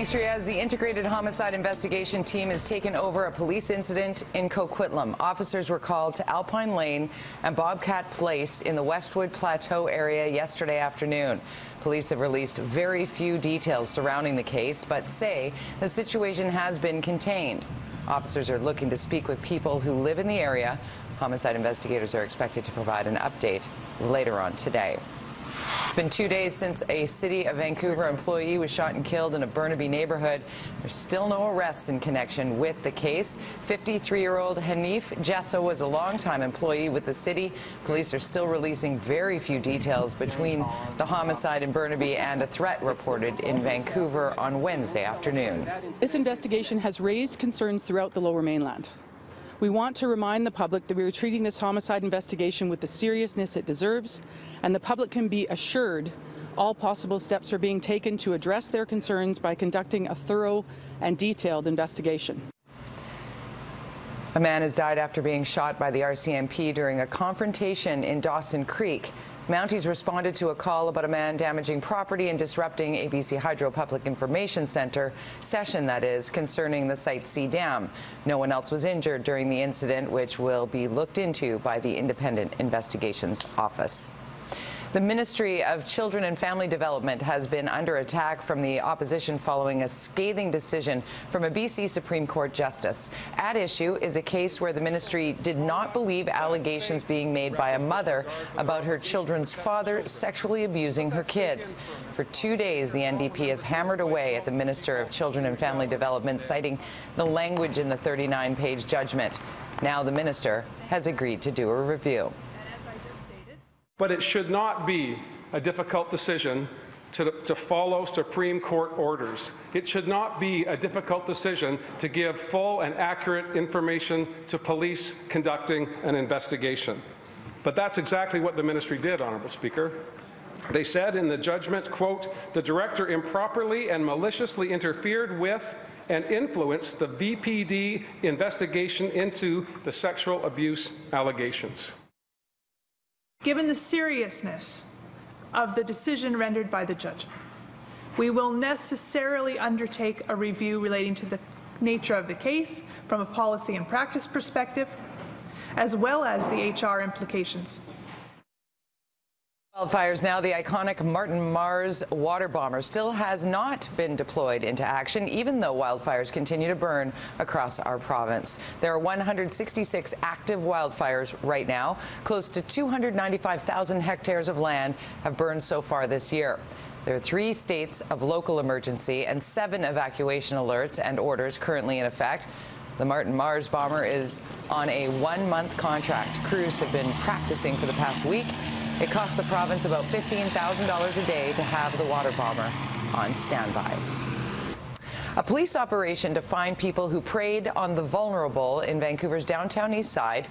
Thanks, Ria. As the Integrated Homicide Investigation Team has taken over a police incident in Coquitlam. Officers were called to Alpine Lane and Bobcat Place in the Westwood Plateau area yesterday afternoon. Police have released very few details surrounding the case, but say the situation has been contained. Officers are looking to speak with people who live in the area. Homicide investigators are expected to provide an update later on today. It's been 2 days since a City of Vancouver employee was shot and killed in a Burnaby neighborhood. There's still no arrests in connection with the case. 53-year-old Hanif Jessa was a longtime employee with the city. Police are still releasing very few details between the homicide in Burnaby and a threat reported in Vancouver on Wednesday afternoon. This investigation has raised concerns throughout the Lower Mainland. We want to remind the public that we are treating this homicide investigation with the seriousness it deserves, and the public can be assured all possible steps are being taken to address their concerns by conducting a thorough and detailed investigation. A man has died after being shot by the RCMP during a confrontation in Dawson Creek. Mounties responded to a call about a man damaging property and disrupting ABC Hydro Public Information Centre session, that is, concerning the Site C dam. No one else was injured during the incident, which will be looked into by the Independent Investigations Office. The Ministry of Children and Family Development has been under attack from the opposition following a scathing decision from a BC Supreme Court justice. At issue is a case where the ministry did not believe allegations being made by a mother about her children's father sexually abusing her kids. For 2 days, the NDP has hammered away at the Minister of Children and Family Development, citing the language in the 39-page judgment. Now the minister has agreed to do a review. But it should not be a difficult decision to follow Supreme Court orders. It should not be a difficult decision to give full and accurate information to police conducting an investigation. But that's exactly what the ministry did, Honourable Speaker. They said in the judgment, quote, "The director improperly and maliciously interfered with and influenced the VPD investigation into the sexual abuse allegations." Given the seriousness of the decision rendered by the judge, we will necessarily undertake a review relating to the nature of the case from a policy and practice perspective, as well as the HR implications. Wildfires now. The iconic Martin Mars water bomber still has not been deployed into action, even though wildfires continue to burn across our province. There are 166 active wildfires right now. Close to 295,000 hectares of land have burned so far this year. There are 3 states of local emergency and 7 evacuation alerts and orders currently in effect. The Martin Mars bomber is on a 1-month contract. Crews have been practicing for the past week. It costs the province about $15,000 a day to have the water bomber on standby. A police operation to find people who preyed on the vulnerable in Vancouver's downtown east side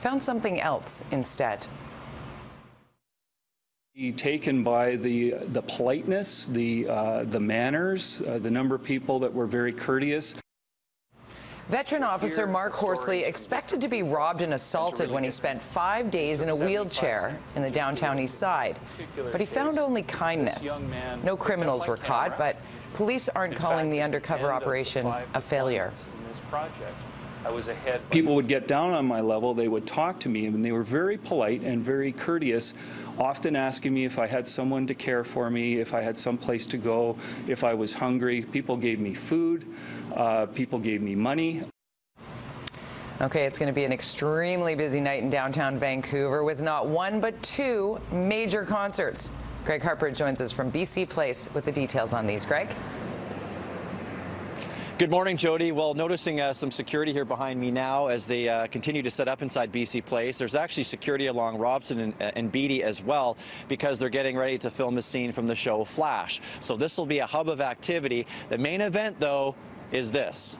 found something else instead. Taken by the politeness, the manners, the number of people that were very courteous. Veteran officer Mark Horsley expected to be robbed and assaulted when he spent 5 days in a wheelchair in the downtown east side. But he found only kindness. No criminals were caught, but police aren't calling the undercover operation a failure. People would get down on my level, they would talk to me, and they were very polite and very courteous, often asking me if I had someone to care for me, if I had some place to go, if I was hungry. People gave me food, people gave me money. Okay, it's going to be an extremely busy night in downtown Vancouver with not 1 but 2 major concerts. Greg Harper joins us from BC Place with the details on these. Greg? Good morning, Jody. Well, noticing some security here behind me now as they continue to set up inside BC Place. There's actually security along Robson and Beatty as well, because they're getting ready to film a scene from the show Flash. So this will be a hub of activity. The main event, though, is this.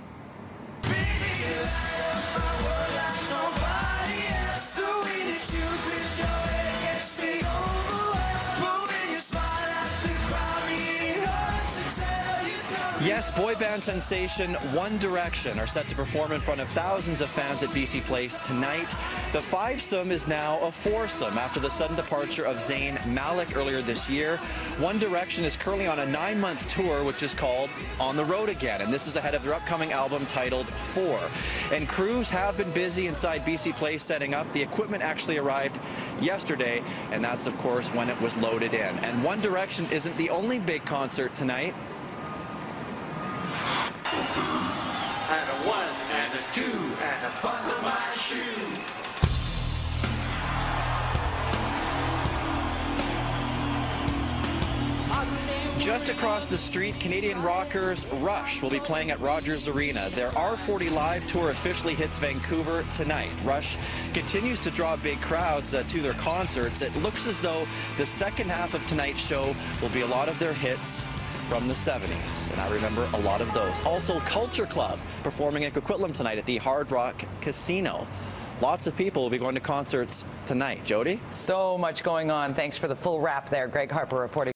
Yes, boy band sensation One Direction are set to perform in front of thousands of fans at BC Place tonight. The fivesome is now a foursome after the sudden departure of Zayn Malik earlier this year. One Direction is currently on a 9-month tour, which is called On the Road Again, and this is ahead of their upcoming album titled 4. And crews have been busy inside BC Place setting up. The equipment actually arrived yesterday, and that's, of course, when it was loaded in. And One Direction isn't the only big concert tonight. And a 1 and a 2 and a buckle my shoe. Just across the street, Canadian rockers Rush will be playing at Rogers Arena. Their R40 Live tour officially hits Vancouver tonight. Rush continues to draw big crowds to their concerts. It looks as though the second half of tonight's show will be a lot of their hits from the 70s, and I remember a lot of those. Also, Culture Club performing in Coquitlam tonight at the Hard Rock Casino. Lots of people will be going to concerts tonight. Jody? So much going on. Thanks for the full wrap there. Greg Harper reporting.